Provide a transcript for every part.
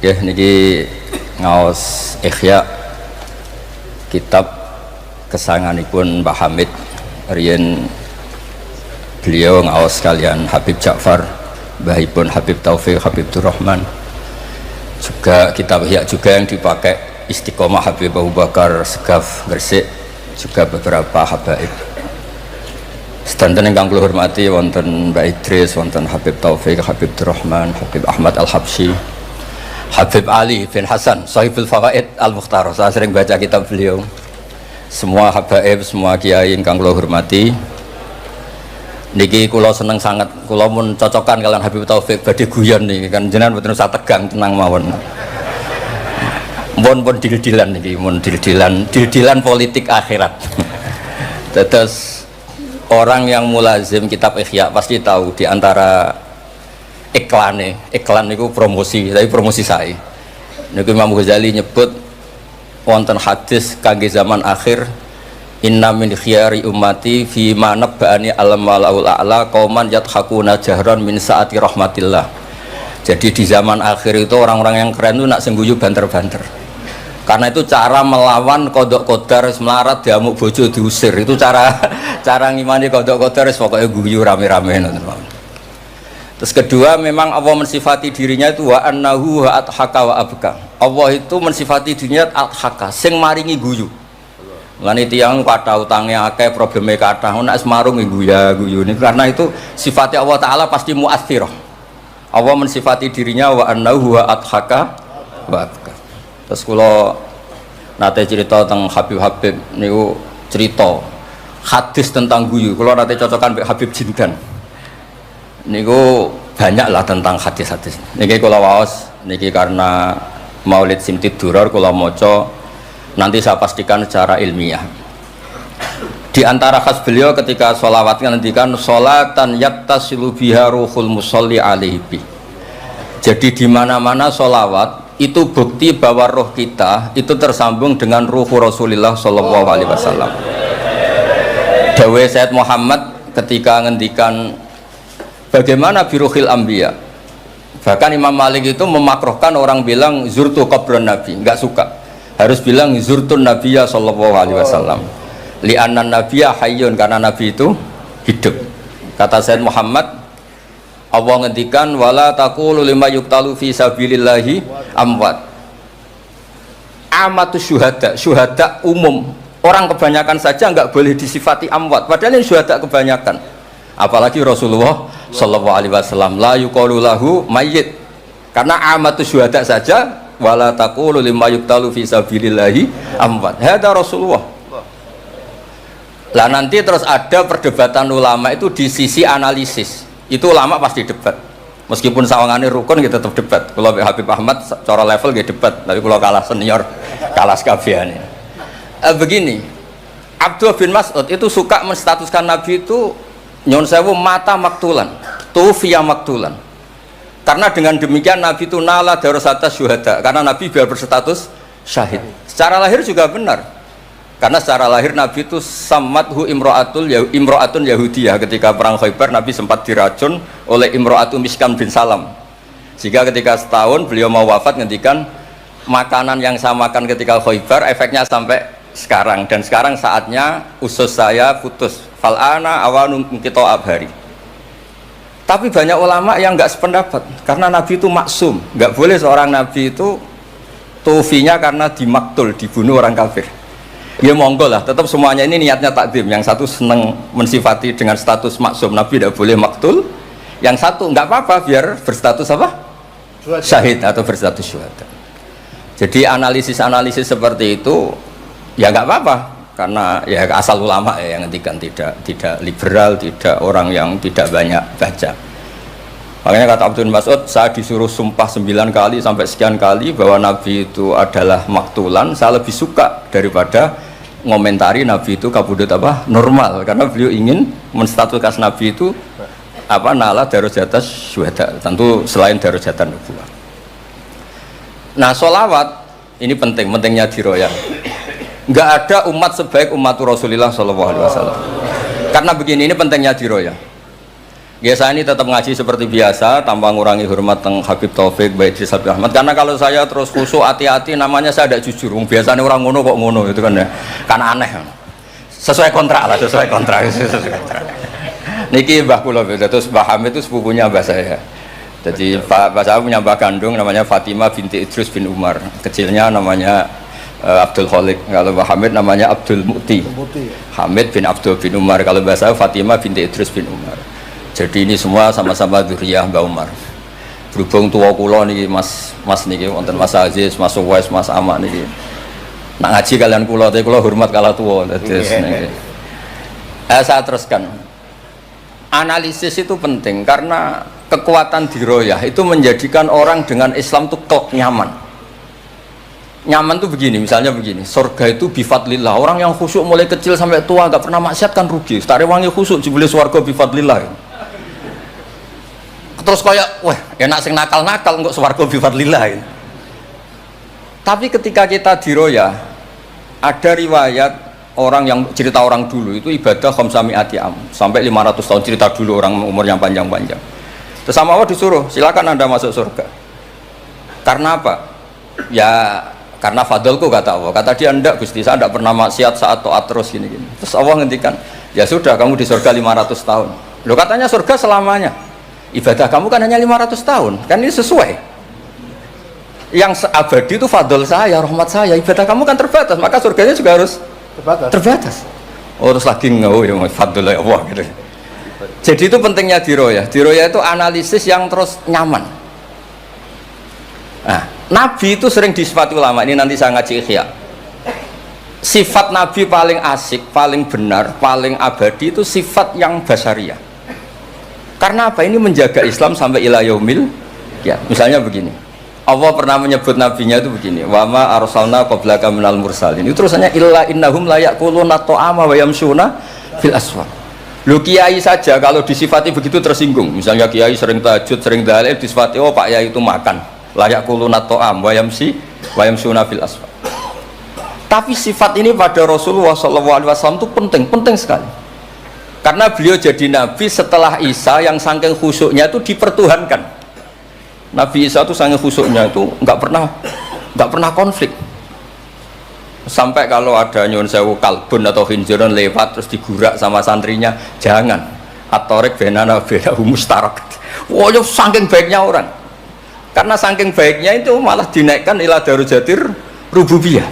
Ya, niki ngaos Ihya kitab kesayanganipun Mbah Hamid riyen beliau ngaos kalian Habib Ja'far, mbahipun Habib Taufik, Habib Durrahman. Juga kitab Ihya juga yang dipakai Istiqomah Habib Abu Bakar Segaf Gresik, juga beberapa habaib. Sedanten ingkang kula hormati wonten Mbak Idris, wonten Habib Taufik, Habib Durrahman, Habib Ahmad Al-Habsyi, Habib Ali bin Hasan, Sahibul Fawaid Al-Mukhtar. Saya sering baca kitab beliau. Semua habaib, semua kiai ingkang kula hormati. Niki kula seneng sangat, kula mun cocokan kalian Habib Taufik badhe guyon niki kan jenengan mboten usah tegang, tenang mawon. Mun dil-dilan niki, mun dil-dilan politik akhirat. Terus orang yang mulazim kitab Ihya pasti tahu di antara iklan itu promosi, tapi promosi saya. Niku Imam Ghazali nyebut wonten hadis kangge zaman akhir, inna min khiyari ummati fi ma nabba'ani alam walaul a'la qauman yadhakuna jahran min saati rahmatillah. Jadi di zaman akhir itu orang-orang yang keren itu nak sengguyu banter-banter. Karena itu cara melawan kodok kodar melarat diamuk bojo diusir, itu cara ngimani kodok kodar pokoknya guyu rame-rame. Terus kedua, memang Allah mensifati dirinya itu wa annahu wa adhaka wa abka. Allah itu mensifati dirinya adhaka, sing maringi guyu. Lan itu yang kata utangnya akeh, problemnya kata nek semarung guyu ini karena itu sifatnya Allah Taala pasti mu'athirah. Allah mensifati dirinya wa annahu wa adhaka wa abka. Terus kula nate cerita tentang Habib niku cerita hadis tentang guyu. Kula nate cocokan mbek Habib Jindan. Niku banyak lah tentang hadis-hadis. Niki kula waos niki karena Maulid Simtid Duror kula maca, nanti saya pastikan secara ilmiah. Di antara khas beliau ketika sholawat ngendikan sholatan yattasilu biha ruhul musolli alaihi. Jadi di mana-mana sholawat itu bukti bahwa roh kita itu tersambung dengan ruh Rasulullah Shallallahu Alaihi Wasallam. Dawe Sayyid Muhammad ketika ngendikan bagaimana biruhil anbiya, bahkan Imam Malik itu memakruhkan orang bilang zurtu qabran nabi, nggak suka, harus bilang zurtun nabiyya Shallallahu Alaihi Wasallam li'annan nabiyya hayyun, karena nabi itu hidup. Kata Sayyid Muhammad, Allah ngendikan wala taqulu lima yuqtalu fi sabilillahi amwat. Amatus syuhada umum, orang kebanyakan saja nggak boleh disifati amwat, padahal ini syuhada kebanyakan. Apalagi Rasulullah Shallallahu Alaihi Wasallam la yuqalu lahu mayyit, karena amatus syuhada saja wala taqulu lima yuqtalu fi sabilillahi amwat. Hada Rasulullah. Lah nanti terus ada perdebatan ulama itu di sisi analisis. Itu ulama pasti debat, meskipun sawangannya rukun kita tetap debat. Kalau Habib Ahmad cara level gitu debat, tapi kalau kalah senior kalah sekabiannya. Begini, Abdullah bin Mas'ud itu suka menstatuskan Nabi itu nyon sewu mata maktulan, tufiya maktulan, karena dengan demikian Nabi itu nala darasata syuhada, karena Nabi biar berstatus syahid. Secara lahir juga benar, karena secara lahir Nabi itu samathu imro'atun Yahudiyah. Ketika perang Khaybar Nabi sempat diracun oleh imro'atun Miskam bin Salam, sehingga ketika setahun beliau mau wafat ngendikan makanan yang saya makan ketika Khaybar efeknya sampai sekarang, dan sekarang saatnya usus saya putus, fal'ana awanu kita abhari. Tapi banyak ulama yang nggak sependapat, karena Nabi itu maksum, nggak boleh seorang Nabi itu tufinya karena dimaktul, dibunuh orang kafir. Ya monggo lah, tetap semuanya ini niatnya takdim. Yang satu seneng mensifati dengan status maksum, Nabi tidak boleh maktul. Yang satu nggak apa-apa biar berstatus apa? Syahid atau berstatus syuhada. Jadi analisis seperti itu ya nggak apa-apa, karena ya asal ulama ya yang ngendikan, tidak liberal, tidak orang yang tidak banyak baca. Makanya kata Abdul Mas'ud, saya disuruh sumpah 9 kali sampai sekian kali bahwa Nabi itu adalah maktulan, saya lebih suka daripada ngomentari Nabi itu kabudut apa normal, karena beliau ingin menstatuskan Nabi itu apa nala darajat syuhada, tentu selain darajatan nubuwah. Nah sholawat ini pentingnya diroyah. Nggak ada umat sebaik umat Rasulullah SAW. Karena begini, ini pentingnya diroyah. Biasa ini tetap ngaji seperti biasa tanpa ngurangi hormat teng Habib Taufik baik Idris Habib Ahmad, karena kalau saya terus khusyuk hati-hati namanya saya tidak jujur. Biasanya orang ngono kok ngono itu kan ya, kan aneh. Sesuai kontrak lah, sesuai kontrak. Niki Mbah kula terus Mbah Hamid itu sepupunya Mbah saya. Jadi Mbah saya punya Mbah kandung namanya Fatimah binti Idrus bin Umar. Kecilnya namanya Abdul Khalik. Kalau Mbah Hamid namanya Abdul Mukti. Hamid bin Abdul bin Umar. Kalau Mbah saya Fatimah binti Idrus bin Umar. Jadi ini semua sama-sama dzurriyyah Mbah Umar. Berhubung tua kula niki Mas niki wonten Mas Aziz, Mas Uwais, Mas Amak niki. Nak ngaji kalian kula, tapi kula hormat kala tua. Terus niki. Saya teruskan. Analisis itu penting karena kekuatan diroyah itu menjadikan orang dengan Islam itu kok nyaman. Nyaman tuh begini, misalnya begini, surga itu bifadlillah. Orang yang khusyuk mulai kecil sampai tua gak pernah maksiat kan rugi. Setari wangi khusyuk jebule swarga bifadlillah. Terus kayak, wah enak sing nakal-nakal kok swarga bifadlillah. Tapi ketika kita diroyah, ada riwayat orang yang cerita orang dulu itu ibadah khamsami'ati am sampai 500 tahun, cerita dulu orang umur yang panjang-panjang. Terus sama Allah disuruh, silakan Anda masuk surga. Karena apa? Ya karena fadlku kata Allah. Kata dia, enggak Gusti, saya enggak pernah maksiat saat taat terus gini-gini. Terus Allah ngendikan, ya sudah kamu di surga 500 tahun. Loh katanya surga selamanya. Ibadah kamu kan hanya 500 tahun. Kan ini sesuai. Yang abadi itu fadl saya, rahmat saya. Ibadah kamu kan terbatas, maka surganya juga harus terbatas. Oh terus lagi ya fadl ya Allah gitu. Jadi itu pentingnya diroyah. Diroyah itu analisis yang terus nyaman. Nah, Nabi itu sering disifati ulama, ini nanti saya ngaji Ihya. Sifat Nabi paling asik, paling benar, paling abadi itu sifat yang basyariah. Karena apa? Ini menjaga Islam sampai ila yaumil ya. Misalnya begini, Allah pernah menyebut nabinya itu begini, wa ma arsalna qablaka minal mursalin. Itu terusannya illa innahum la yaquluna ta'ama wa yamshuna fil aswaq. Lu kiai saja kalau disifati begitu tersinggung. Misalnya kiai sering tahajud, sering dalil, disifati oh Pak Yai itu makan, layak kuluna to'am, wayamsuna fil asfal. Tapi sifat ini pada Rasulullah SAW itu penting sekali. Karena beliau jadi nabi setelah Isa yang saking khusyuknya itu dipertuhankan. Nabi Isa itu saking khusyuknya itu nggak pernah konflik. Sampai kalau ada nyun sewu kalbun atau hinjiron lewat terus digurak sama santrinya, jangan atorik benana beda mustarak. Wah, saking baiknya orang, karena saking baiknya itu malah dinaikkan ila darujatir rububiyah,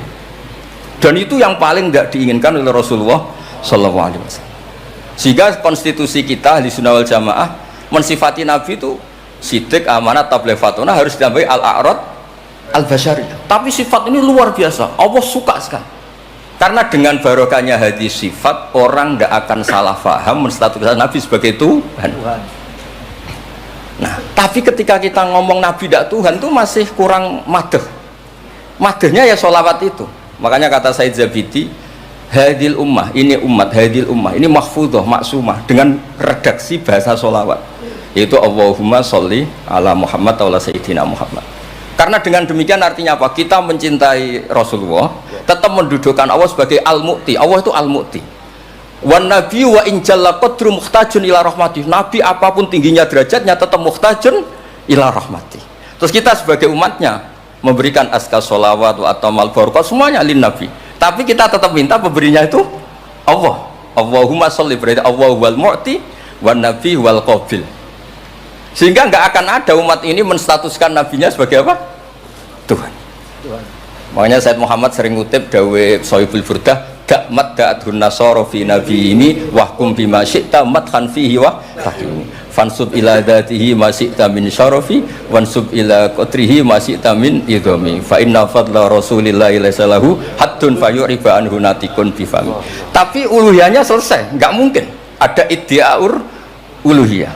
dan itu yang paling tidak diinginkan oleh Rasulullah SAW. Sehingga konstitusi kita Ahli Sunnah wal Jamaah mensifati Nabi itu sidik, amanat, tabligh, fatona harus ditambahi al-a'rad al-basyariyah. Tapi sifat ini luar biasa, Allah suka sekali. Karena dengan barokahnya hadis sifat, orang nggak akan salah faham menstatuskan Nabi sebagai Tuhan. Nah, tapi ketika kita ngomong Nabi tidak Tuhan itu masih kurang madeh. Madehnya ya sholawat itu. Makanya kata Said Zabidi, hadil ummah, ini umat, hadil ummah, ini mahfudhah, maksumah, dengan redaksi bahasa sholawat, yaitu Allahumma sholli ala Muhammad wa ala Sayyidina Muhammad. Karena dengan demikian artinya apa? Kita mencintai Rasulullah, tetap mendudukkan Allah sebagai Al-Mu'ti. Allah itu Al-Mu'ti. Wan Nabi wa in jalla qadru muhtajun ila rahmati. Nabi apapun tingginya derajatnya tetap muhtajun ila rahmati. Terus kita sebagai umatnya memberikan azkar sholawat atau mal barakah semuanya lin Nabi. Tapi kita tetap minta pemberinya itu Allah. Allahumma sholli, berarti Allah wal mu'ti wan Nabi wal qabil. Sehingga nggak akan ada umat ini menstatuskan nabinya sebagai apa? Tuhan. Makanya Said Muhammad sering ngutip dawe Sohibul Burdah, gak madda'adhun nasara fi nabi ini wahkum bima syi'ta madhan fihi wa tahkimi fansub ila dhatihi ma syi'ta min syarafi wansub ila qatrihi ma syi'ta min idhami fa inna fadla rasulillahi laysa lahu haddun fayuriba anhu natikun bifami. Tapi uluhiyahnya selesai, nggak mungkin ada iddiaur uluhiyah.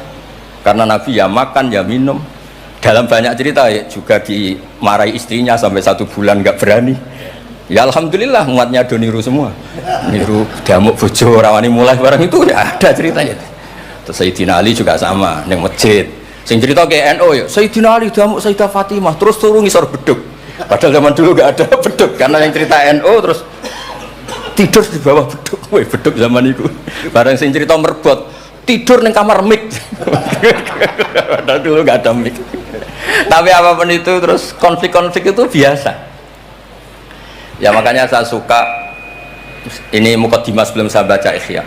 Karena Nabi ya makan ya minum. Dalam banyak cerita ya, juga dimarahi istrinya sampai 1 bulan nggak berani. Ya alhamdulillah umatnya do niru semua. Niru damuk bojo rawani mulai barang itu ya ada ceritanya. Terus Sayyidina Ali juga sama neng masjid. Sing cerita ke NU ya Sayyidina Ali damuk Sayyidah Fatimah terus turun ngisor beduk. Padahal zaman dulu nggak ada beduk, karena yang cerita NU terus tidur di bawah beduk. Woi beduk zaman itu. Barang sing cerita merbot tidur di kamar mic. Padahal dulu nggak ada mic. Tapi apapun itu terus konflik-konflik itu biasa. Ya makanya saya suka ini mukadimah sebelum saya baca Ihya.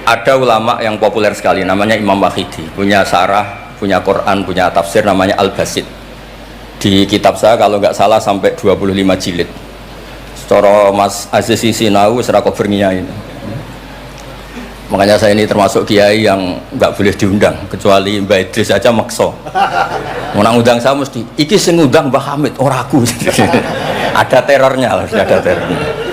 Ada ulama yang populer sekali namanya Imam Wahidi, punya sarah, punya Quran, punya tafsir namanya Al-Basit. Di kitab saya kalau nggak salah sampai 25 jilid. Secara Mas Aziz Sinau serah kober ngiyai. Makanya saya ini termasuk kiai yang nggak boleh diundang kecuali Mbak Idris aja makso. Mau undang saya mesti iki sing ngundang Mbah Hamid ora aku. Ada terornya, harus ada terornya.